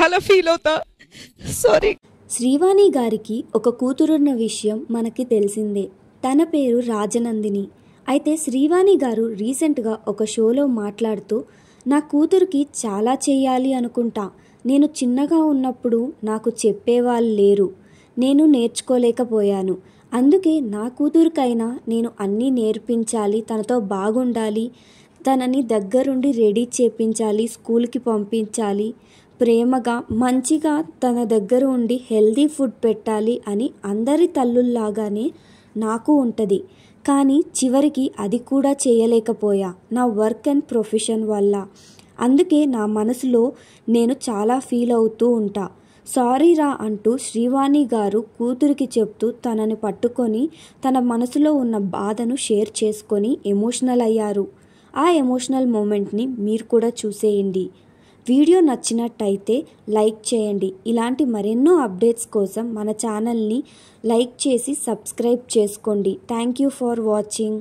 చాలా ఫీల్ అవుతా. సారీ. శ్రీవాణి గారికి ఒక కూతురున్న విషయం మనకి తెలిసిందే. తన పేరు రాజనందిని. అయితే శ్రీవాణి గారు రీసెంట్గా ఒక షోలో మాట్లాడుతూ, నా కూతురికి చాలా చేయాలి అనుకుంటా, నేను చిన్నగా ఉన్నప్పుడు నాకు చెప్పేవాళ్ళు లేరు, నేను నేర్చుకోలేకపోయాను, అందుకే నా కూతురికైనా నేను అన్నీ నేర్పించాలి, తనతో బాగుండాలి, తనని దగ్గరుండి రెడీ చేపించాలి, స్కూల్కి పంపించాలి, ప్రేమగా మంచిగా తన దగ్గర ఉండి హెల్దీ ఫుడ్ పెట్టాలి అని అందరి తల్లుల్లాగానే నాకు ఉంటుంది. కానీ చివరికి అది కూడా చేయలేకపోయా నా వర్క్ అండ్ ప్రొఫెషన్ వల్ల. అందుకే నా మనసులో నేను చాలా ఫీల్ అవుతూ ఉంటా. సారీ రా అంటూ శ్రీవాణి గారు కూతురికి చెప్తూ తనని పట్టుకొని తన మనసులో ఉన్న బాధను షేర్ చేసుకొని ఎమోషనల్ అయ్యారు. ఆ ఎమోషనల్ మూమెంట్ని మీరు కూడా చూసేయండి. వీడియో నచ్చినట్టయితే లైక్ చేయండి. ఇలాంటి మరెన్నో అప్డేట్స్ కోసం మన ఛానల్ని లైక్ చేసి సబ్స్క్రైబ్ చేసుకోండి. Thank you for watching.